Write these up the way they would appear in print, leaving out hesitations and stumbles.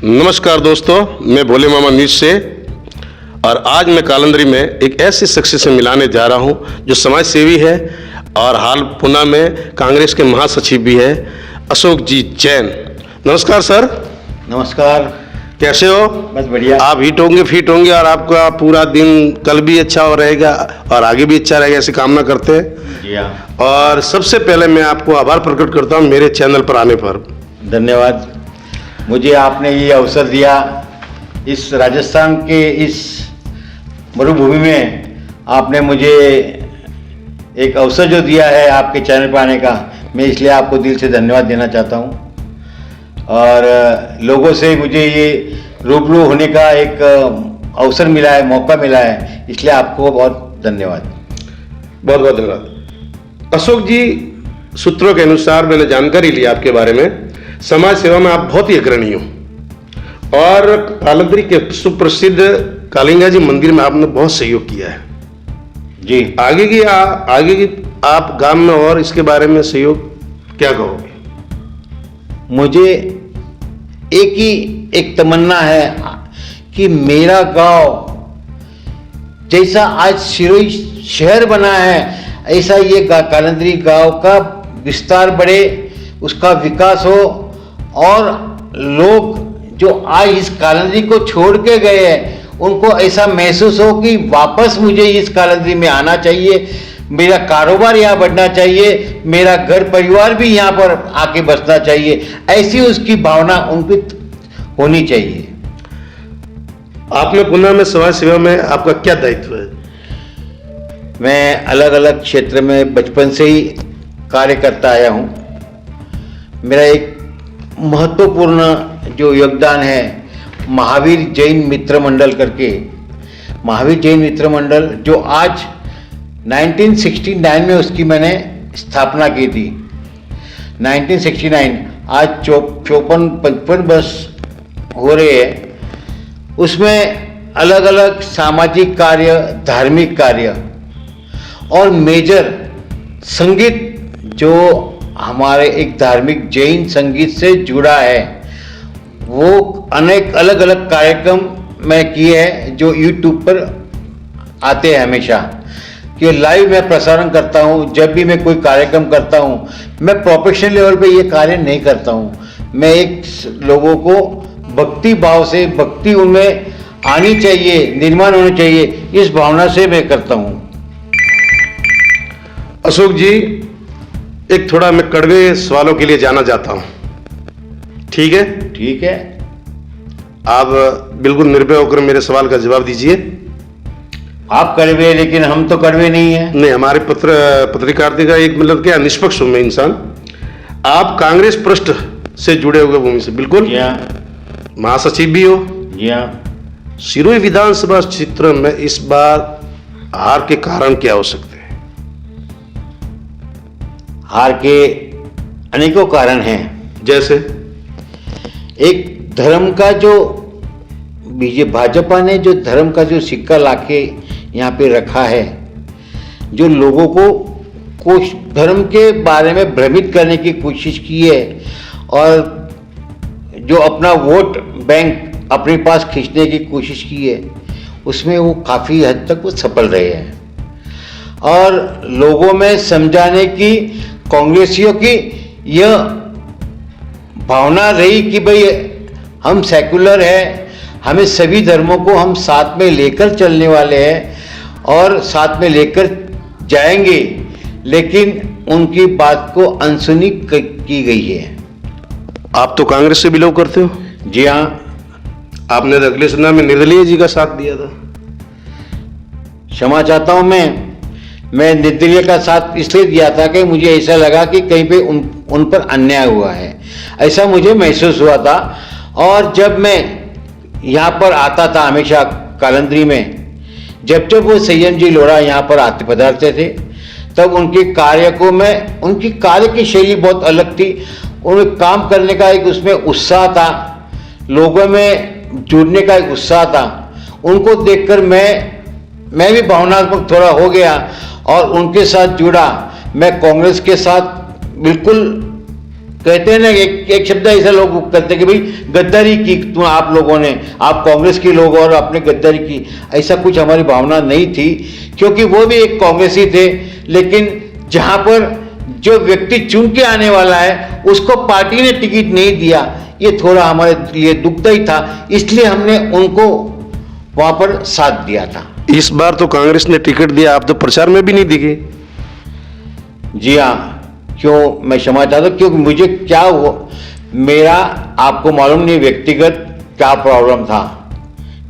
नमस्कार दोस्तों, मैं भोले मामा न्यूज से। और आज मैं कालंदरी में एक ऐसी शख्स से मिलाने जा रहा हूं जो समाज सेवी है और हाल पुणे में कांग्रेस के महासचिव भी है, अशोक जी जैन। नमस्कार सर। नमस्कार। कैसे हो? बस बढ़िया। आप हिट होंगे, फिट होंगे और आपका पूरा दिन कल भी अच्छा हो रहेगा और आगे भी अच्छा रहेगा, ऐसी कामना करते हैं। जी हाँ। और सबसे पहले मैं आपको आभार प्रकट करता हूँ मेरे चैनल पर आने पर। धन्यवाद। मुझे आपने ये अवसर दिया, इस राजस्थान के इस मरुभूमि में आपने मुझे एक अवसर जो दिया है आपके चैनल पर आने का, मैं इसलिए आपको दिल से धन्यवाद देना चाहता हूँ। और लोगों से मुझे ये रूबरू होने का एक अवसर मिला है, मौका मिला है, इसलिए आपको बहुत धन्यवाद। बहुत बहुत धन्यवाद। अशोक जी, सूत्रों के अनुसार मैंने जानकारी ली आपके बारे में, समाज सेवा में आप बहुत ही अग्रणी हो और कालंदरी के सुप्रसिद्ध कालिंगा जी मंदिर में आपने बहुत सहयोग किया है जी। आगे की आप गांव में और इसके बारे में सहयोग क्या कहोगे? मुझे एक तमन्ना है कि मेरा गांव जैसा आज सिरोही शहर बना है, ऐसा ये कालंदरी गांव का विस्तार बढ़े, उसका विकास हो और लोग जो आज इस कालंदरी को छोड़ के गए हैं उनको ऐसा महसूस हो कि वापस मुझे इस कालंदरी में आना चाहिए, मेरा कारोबार यहाँ बढ़ना चाहिए, मेरा घर परिवार भी यहाँ पर आके बसना चाहिए, ऐसी उसकी भावना उनकी होनी चाहिए। आपने पुणे में समाज सेवा में आपका क्या दायित्व है? मैं अलग अलग क्षेत्र में बचपन से ही कार्य करता आया हूँ। मेरा एक महत्वपूर्ण जो योगदान है, महावीर जैन मित्र मंडल करके, महावीर जैन मित्र मंडल जो आज 1969 में उसकी मैंने स्थापना की थी। 1969 आज 54-55 वर्ष हो रहे हैं। उसमें अलग अलग सामाजिक कार्य, धार्मिक कार्य और मेजर संगीत, जो हमारे एक धार्मिक जैन संगीत से जुड़ा है, वो अनेक अलग अलग कार्यक्रम मैं किए हैं जो यूट्यूब पर आते हैं हमेशा, कि लाइव मैं प्रसारण करता हूँ। जब भी मैं कोई कार्यक्रम करता हूँ, मैं प्रोफेशनल लेवल पे ये कार्य नहीं करता हूँ, मैं एक लोगों को भक्ति भाव से, भक्ति उनमें आनी चाहिए, निर्माण होना चाहिए, इस भावना से मैं करता हूँ। अशोक जी, एक थोड़ा मैं कड़वे सवालों के लिए जाना चाहता हूं, ठीक है? ठीक है। आप बिल्कुल निर्भय होकर मेरे सवाल का जवाब दीजिए। आप कड़वे, लेकिन हम तो कड़वे नहीं हैं। नहीं, हमारे पत्रकारिता का एक मतलब क्या, निष्पक्ष हूं मैं इंसान। आप कांग्रेस पृष्ठ से जुड़े हुए भूमि से, बिल्कुल। जी हाँ। महासचिव भी हो। जी हाँ। सिरोही विधानसभा क्षेत्र में इस बार हार के कारण क्या हो सकते हैं? हार के अनेकों कारण हैं। जैसे एक धर्म का जो भाजपा ने जो धर्म का जो सिक्का लाके यहाँ पे रखा है, जो लोगों को धर्म के बारे में भ्रमित करने की कोशिश की है और जो अपना वोट बैंक अपने पास खींचने की कोशिश की है, उसमें वो काफ़ी हद तक वो सफल रहे हैं। और लोगों में समझाने की, कांग्रेसियों की यह भावना रही कि भाई हम सेकुलर हैं, हमें सभी धर्मों को हम साथ में लेकर चलने वाले हैं और साथ में लेकर जाएंगे, लेकिन उनकी बात को अनसुनी की गई है। आप तो कांग्रेस से बिलोंग करते हो? जी हाँ। आपने तो अगले चुनाव में निर्दलीय जी का साथ दिया था। क्षमा चाहता हूँ, मैं निर्दलीय का साथ इसलिए दिया था कि मुझे ऐसा लगा कि कहीं पे उन पर अन्याय हुआ है, ऐसा मुझे महसूस हुआ था। और जब मैं यहाँ पर आता था हमेशा कालंदरी में, जब वो संयम जी लोढ़ा यहाँ पर पधारते थे, तब उनके कार्य की शैली बहुत अलग थी। उन्हें काम करने का एक उसमें उत्साह था, लोगों में जुड़ने का एक उत्साह था। उनको देखकर मैं भी भावनात्मक थोड़ा हो गया और उनके साथ जुड़ा। मैं कांग्रेस के साथ बिल्कुल कहते हैं ना, एक शब्द ऐसा लोग करते कि भाई गद्दारी की तुम आप लोगों ने, आप कांग्रेस के लोग और आपने गद्दारी की। ऐसा कुछ हमारी भावना नहीं थी, क्योंकि वो भी एक कांग्रेसी थे। लेकिन जहाँ पर जो व्यक्ति चुन के आने वाला है उसको पार्टी ने टिकट नहीं दिया, ये थोड़ा हमारे लिए दुखदायी था, इसलिए हमने उनको वहाँ पर साथ दिया था। इस बार तो कांग्रेस ने टिकट दिया, आप तो प्रचार में भी नहीं दिखे। जी हाँ, क्यों मैं क्षमा चाहता हूँ, क्योंकि मुझे क्या हुआ, मेरा आपको मालूम नहीं व्यक्तिगत क्या प्रॉब्लम था,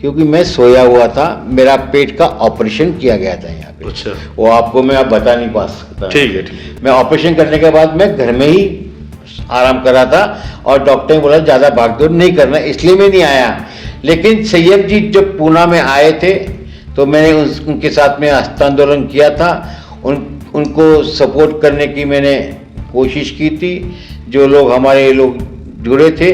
क्योंकि मैं सोया हुआ था, मेरा पेट का ऑपरेशन किया गया था यहाँ पे। अच्छा। वो आपको मैं अब बता नहीं पा सकता। ठीक है, ठीक है। मैं ऑपरेशन करने के बाद मैं घर में ही आराम कर रहा था और डॉक्टर ने बोला ज़्यादा भागदौड़ नहीं करना, इसलिए मैं नहीं आया। लेकिन सैयद जी जब पूना में आए थे तो मैंने उनके साथ में हस्तांदोलन किया था, उनको सपोर्ट करने की मैंने कोशिश की थी। जो लोग हमारे लोग जुड़े थे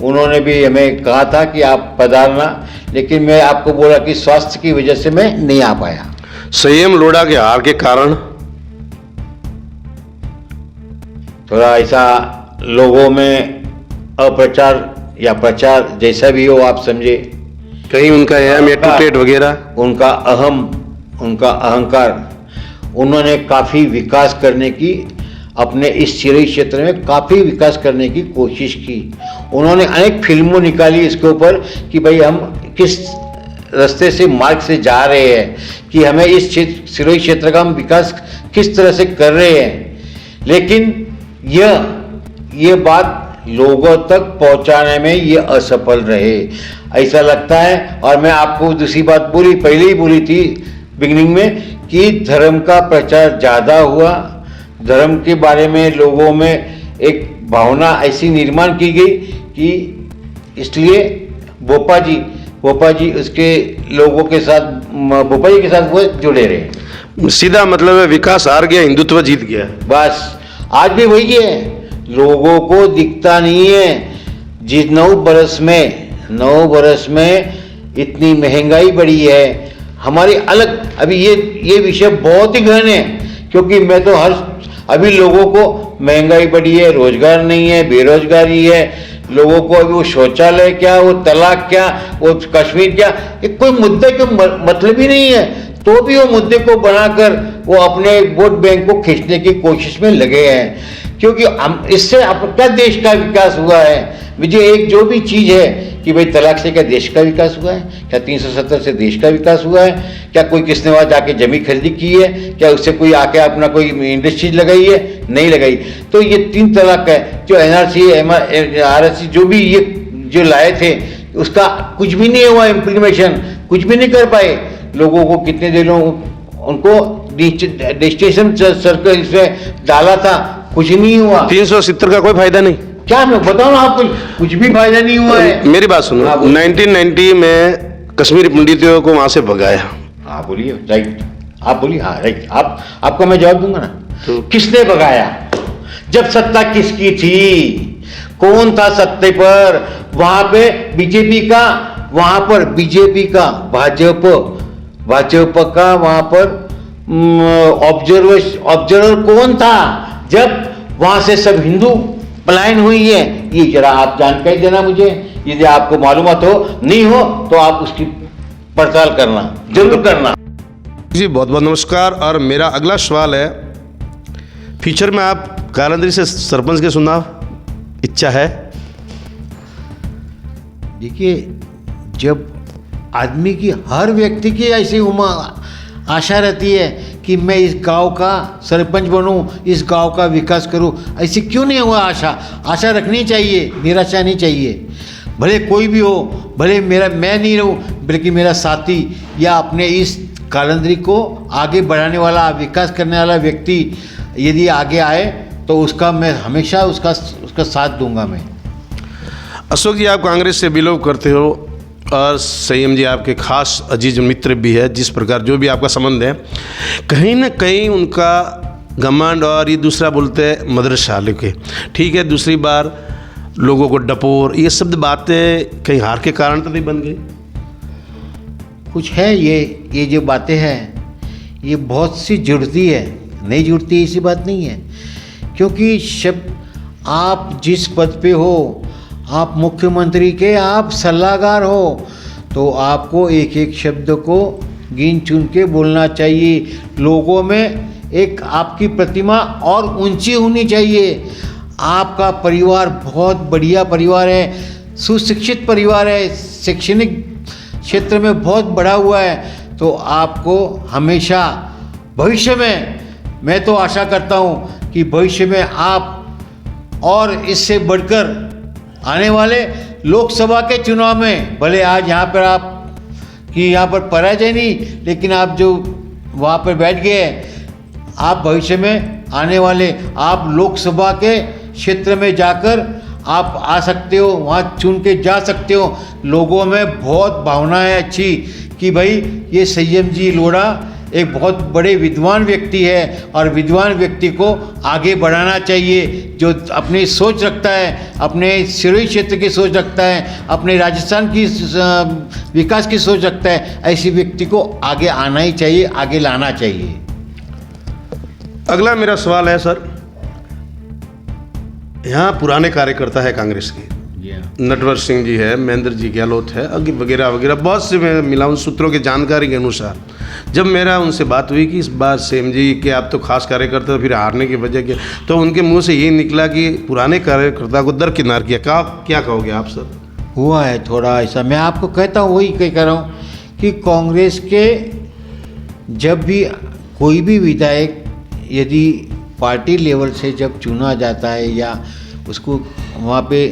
उन्होंने भी हमें कहा था कि आप पधारना, लेकिन मैं आपको बोला कि स्वास्थ्य की वजह से मैं नहीं आ पाया। संयम लोढ़ा के हार के कारण थोड़ा ऐसा लोगों में अप्रचार या प्रचार जैसा भी हो आप समझे, कहीं उनका एम एटीट्यूड वगैरह, उनका उनका अहंकार, उन्होंने काफ़ी विकास करने की, अपने इस सिरोही क्षेत्र में काफ़ी विकास करने की कोशिश की। उन्होंने अनेक फिल्मों निकाली इसके ऊपर कि भाई हम किस रास्ते से मार्ग से जा रहे हैं, कि हमें इस सिरोही क्षेत्र का हम विकास किस तरह से कर रहे हैं। लेकिन ये बात लोगों तक पहुंचाने में ये असफल रहे, ऐसा लगता है। और मैं आपको दूसरी बात पहले ही बोली थी बिगिनिंग में कि धर्म का प्रचार ज़्यादा हुआ, धर्म के बारे में लोगों में एक भावना ऐसी निर्माण की गई कि इसलिए बोपा जी उसके लोगों के साथ, बोपा जी के साथ वो जुड़े रहे। सीधा मतलब है विकास हार गया, हिंदुत्व जीत गया। बस आज भी वही है, लोगों को दिखता नहीं है। जिस 9 बरस में इतनी महंगाई बढ़ी है हमारी अलग। अभी ये विषय बहुत ही गहन है, क्योंकि मैं तो अभी लोगों को महंगाई बढ़ी है, रोजगार नहीं है, बेरोजगारी है, लोगों को अभी वो शौचालय क्या, वो तलाक क्या, वो कश्मीर क्या, एक कोई मुद्दे का मतलब ही नहीं है, तो भी वो मुद्दे को बनाकर वो अपने वोट बैंक को खींचने की कोशिश में लगे हैं। क्योंकि इससे क्या देश का विकास हुआ है? मुझे एक जो भी चीज़ है कि भाई तलाक से क्या देश का विकास हुआ है? क्या 370 से देश का विकास हुआ है? क्या कोई किसने वहाँ जाके जमीन खरीदी की है? क्या उससे कोई आके अपना कोई इंडस्ट्रीज लगाई है? नहीं लगाई। तो ये 3 तलाक है, जो NRC RSC जो भी ये जो लाए थे उसका कुछ भी नहीं हुआ, इम्प्लीमेंटेशन कुछ भी नहीं कर पाए। लोगों को कितने दिनों उनको डेस्टिनेशन सर्कल इसमें डाला था, कुछ नहीं हुआ। 370 का कोई फायदा नहीं। क्या मैं बताऊं ना आपको, कुछ भी फायदा नहीं हुआ है। मेरी बात सुनो, 1990 में कश्मीरी पंडितों को वहां से भगाया। हाँ बोलिए, राइट, आप बोलिए। हाँ राइट, आपको मैं जवाब दूंगा ना। तो किसने भगाया? जब सत्ता किसकी थी, कौन था सत्ते पर? वहां पे बीजेपी का, वहां पर बीजेपी का, भाजपा का वहां पर ऑब्जर्वर कौन था जब वहां से सब हिंदू पलायन हुई है? ये जरा आप जानकारी देना मुझे, यदि आपको मालूमात हो, नहीं हो तो आप उसकी पड़ताल करना, जरूर करना। जी बहुत बहुत नमस्कार। और मेरा अगला सवाल है, फ्यूचर में आप कालंदरी से सरपंच के चुनाव इच्छा है? देखिए, जब आदमी की, हर व्यक्ति की ऐसी आशा रहती है कि मैं इस गांव का सरपंच बनूं, इस गांव का विकास करूं, ऐसी क्यों नहीं हुआ? आशा रखनी चाहिए, निराशा नहीं चाहिए। भले कोई भी हो, भले मैं नहीं रहूं, बल्कि मेरा साथी या अपने इस कालंदरी को आगे बढ़ाने वाला, विकास करने वाला व्यक्ति यदि आगे आए तो उसका मैं हमेशा उसका साथ दूंगा मैं। अशोक जी, आप कांग्रेस से बिलोंग करते हो और संयम जी आपके खास अजीज मित्र भी है, जिस प्रकार जो भी आपका संबंध है, कहीं ना कहीं उनका घमंड, और ये दूसरा बोलते हैं मदरसा लेके, ठीक है, दूसरी बार लोगों को डपोर, ये शब्द बातें कहीं हार के कारण तो नहीं बन गई? कुछ है, ये जो बातें हैं ये बहुत सी जुड़ती है, नहीं जुड़ती ऐसी बात नहीं है। क्योंकि शब्द आप जिस पद पे हो, आप मुख्यमंत्री के आप सलाहकार हो, तो आपको एक एक शब्द को गिन चुन के बोलना चाहिए। लोगों में एक आपकी प्रतिमा और ऊंची होनी चाहिए। आपका परिवार बहुत बढ़िया परिवार है, सुशिक्षित परिवार है, शैक्षणिक क्षेत्र में बहुत बढ़ा हुआ है, तो आपको हमेशा भविष्य में, मैं तो आशा करता हूँ कि भविष्य में आप और इससे बढ़कर आने वाले लोकसभा के चुनाव में, भले आज यहाँ पर आप कि यहाँ पर पराजय नहीं, लेकिन आप जो वहाँ पर बैठ गए हैं, आप भविष्य में आने वाले आप लोकसभा के क्षेत्र में जाकर आप आ सकते हो, वहाँ चुन के जा सकते हो। लोगों में बहुत भावना है अच्छी कि भाई ये संयम जी लोढ़ा एक बहुत बड़े विद्वान व्यक्ति है और विद्वान व्यक्ति को आगे बढ़ाना चाहिए। जो अपनी सोच रखता है, अपने सिरोही क्षेत्र की सोच रखता है, अपने राजस्थान की विकास की सोच रखता है, ऐसी व्यक्ति को आगे आना ही चाहिए, आगे लाना चाहिए। अगला मेरा सवाल है सर, यहाँ पुराने कार्यकर्ता है कांग्रेस के, नटवर सिंह जी है, महेंद्र जी गहलोत है, वगैरह वगैरह, बहुत से मैं मिला उन सूत्रों की जानकारी के अनुसार। जब मेरा उनसे बात हुई कि इस बात सेम जी कि आप तो खास कार्यकर्ता फिर हारने की वजह क्या, तो उनके मुंह से ये निकला कि पुराने कार्यकर्ता को दरकिनार किया। क्या कहोगे आप सर? हुआ है थोड़ा ऐसा, मैं आपको कहता हूँ, वही कह रहा हूँ कि कांग्रेस के जब भी कोई भी विधायक यदि पार्टी लेवल से जब चुना जाता है या उसको वहाँ पे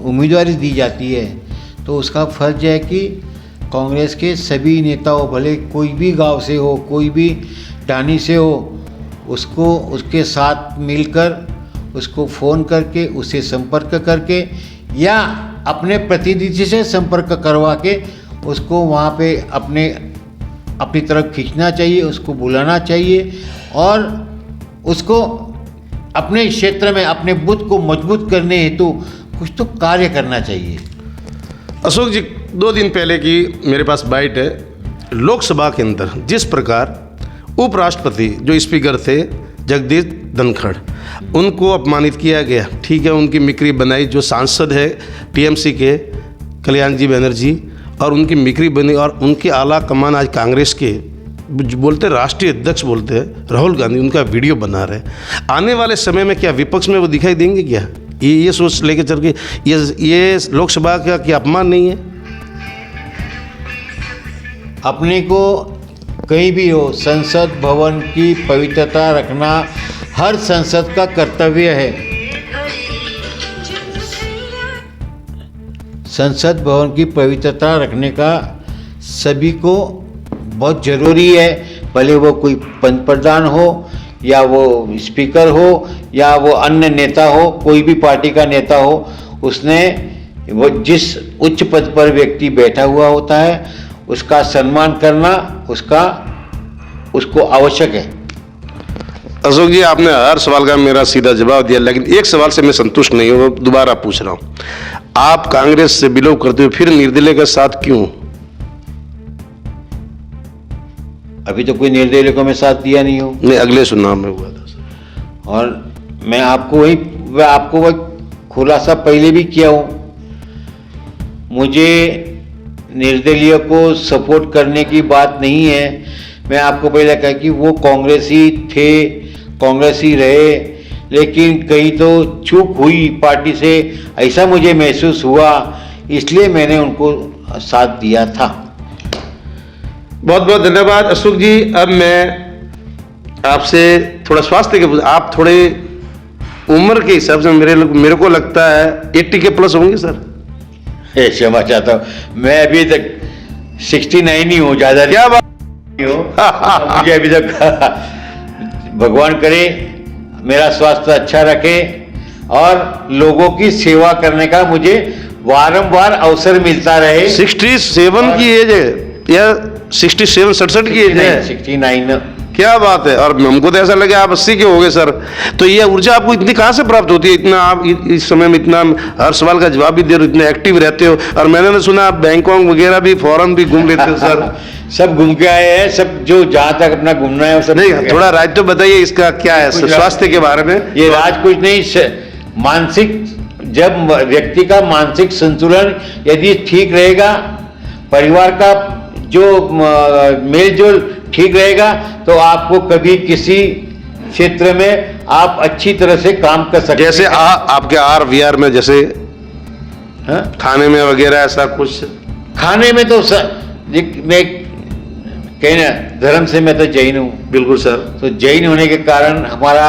उम्मीदवारी दी जाती है, तो उसका फर्ज है कि कांग्रेस के सभी नेताओं, भले कोई भी गांव से हो, कोई भी डानी से हो, उसको उसके साथ मिलकर उसको फ़ोन करके उससे संपर्क करके या अपने प्रतिनिधि से संपर्क करवा के उसको वहाँ पे अपनी तरफ खींचना चाहिए, उसको बुलाना चाहिए और उसको अपने क्षेत्र में अपने बुथ को मजबूत करने हेतु कुछ तो कार्य करना चाहिए। अशोक जी, 2 दिन पहले की मेरे पास बाइट है, लोकसभा के अंदर जिस प्रकार उपराष्ट्रपति जो स्पीकर थे जगदीप धनखड़, उनको अपमानित किया गया, ठीक है, उनकी मिक्री बनाई। जो सांसद है टीएमसी के कल्याण जी बनर्जी, और उनकी मिक्री बनी, और उनके आला कमान आज कांग्रेस के बोलते राष्ट्रीय अध्यक्ष बोलते हैं राहुल गांधी, उनका वीडियो बना रहे। आने वाले समय में क्या विपक्ष में वो दिखाई देंगे? क्या ये सोच लेके चल के ये लोकसभा का क्या अपमान नहीं है? अपने को कहीं भी हो, संसद भवन की पवित्रता रखना हर संसद का कर्तव्य है। संसद भवन की पवित्रता रखने का सभी को बहुत ज़रूरी है, भले वो कोई प्रधान हो या वो स्पीकर हो या वो अन्य नेता हो, कोई भी पार्टी का नेता हो, उसने वो जिस उच्च पद पर व्यक्ति बैठा हुआ होता है उसका सम्मान करना उसको आवश्यक है। अशोक जी, आपने हर सवाल का मेरा सीधा जवाब दिया, लेकिन एक सवाल से मैं संतुष्ट नहीं हूँ, दोबारा पूछ रहा हूँ। आप कांग्रेस से बिलोंग करते हो, फिर निर्दलीय के साथ क्यों? अभी तो कोई निर्दलीय को मैं साथ दिया नहीं हूँ। नहीं, अगले चुनाव में हुआ था सर। और मैं आपको वही खुलासा पहले भी किया हूँ। मुझे निर्दलीय को सपोर्ट करने की बात नहीं है। मैं आपको पहले कहा कि वो कांग्रेसी थे, कांग्रेसी रहे, लेकिन कहीं तो चूक हुई पार्टी से, ऐसा मुझे महसूस हुआ, इसलिए मैंने उनको साथ दिया था। बहुत बहुत धन्यवाद अशोक जी। अब मैं आपसे थोड़ा स्वास्थ्य के, आप थोड़े उम्र के हिसाब से मेरे को लगता है 80 के प्लस होंगे सर। क्षमा चाहता हूँ, मैं अभी तक 69 ही हूँ, ज़्यादा क्या बात हो मुझे अभी तक भगवान करे मेरा स्वास्थ्य अच्छा रखे और लोगों की सेवा करने का मुझे वारंवार अवसर मिलता रहे। 67 की एज है या 67-67 की एज है? 69। क्या बात है। और हमको तो ऐसा लगे आप 80 के हो गए सर। तो ये ऊर्जा आपको इतनी कहाँ से प्राप्त होती है? इतना आप इस समय में इतना हर सवाल का जवाब भी दे रहे हो, इतने एक्टिव रहते हो। और मैंने सुना आप बैंकॉक वगैरह भी फॉरेन भी घूम लेते हो सर। सब घूम के आए हैं, सब जो जहाँ तक अपना घूमना है वो सब। नहीं, थोड़ा राज तो बताइए इसका क्या है स्वास्थ्य के बारे में। ये राज कुछ नहीं, मानसिक, जब व्यक्ति का मानसिक संतुलन यदि ठीक रहेगा, परिवार का जो मेल जोल ठीक रहेगा, तो आपको कभी किसी क्षेत्र में आप अच्छी तरह से काम कर सकते जैसे हैं। आपके आर वीआर में जैसे हाँ? खाने में वगैरह ऐसा कुछ? खाने में तो मैं कहीं ना, धर्म से मैं तो जैन हूँ, बिल्कुल सर। तो जैन होने के कारण हमारा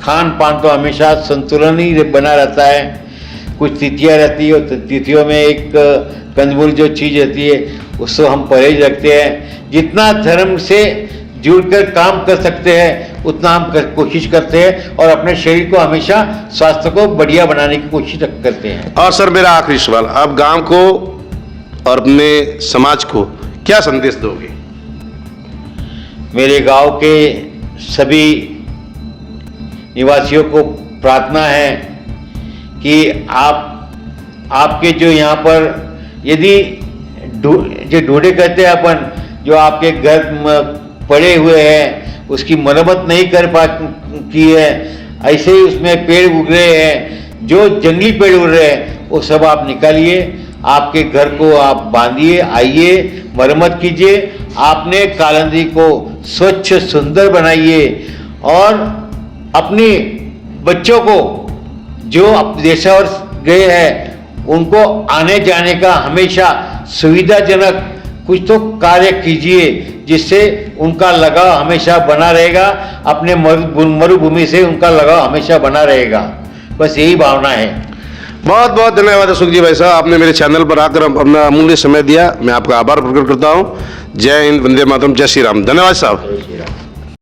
खान पान तो हमेशा संतुलन ही बना रहता है। कुछ तिथियाँ रहती है, तो तिथियों में एक कंदमूल जो चीज़ रहती है उसको हम परहेज रखते हैं। जितना धर्म से जुड़कर काम कर सकते हैं उतना हम कोशिश करते हैं, और अपने शरीर को हमेशा स्वास्थ्य को बढ़िया बनाने की कोशिश करते हैं। और सर मेरा आखिरी सवाल, आप गांव को और अपने समाज को क्या संदेश दोगे? मेरे गांव के सभी निवासियों को प्रार्थना है कि आपके जो यहाँ पर यदि जो ढूंढे कहते हैं अपन, जो आपके घर पड़े हुए हैं उसकी मरम्मत नहीं कर की है, ऐसे ही उसमें पेड़ उग रहे हैं, जो जंगली पेड़ उग रहे हैं वो सब आप निकालिए, आपके घर को आप बांधिए, आइए मरम्मत कीजिए, आपने कालंदी को स्वच्छ सुंदर बनाइए, और अपने बच्चों को जो देशावर गए हैं उनको आने जाने का हमेशा सुविधाजनक कुछ तो कार्य कीजिए, जिससे उनका लगाव हमेशा बना रहेगा, अपने मरुभूमि से उनका लगाव हमेशा बना रहेगा। बस यही भावना है। बहुत बहुत धन्यवाद अशोक जी भाई साहब, आपने मेरे चैनल पर आकर अपना अमूल्य समय दिया। मैं आपका आभार प्रकट करता हूँ। जय हिंद, वंदे मातरम, जय श्री राम। धन्यवाद साहब। जय श्री राम।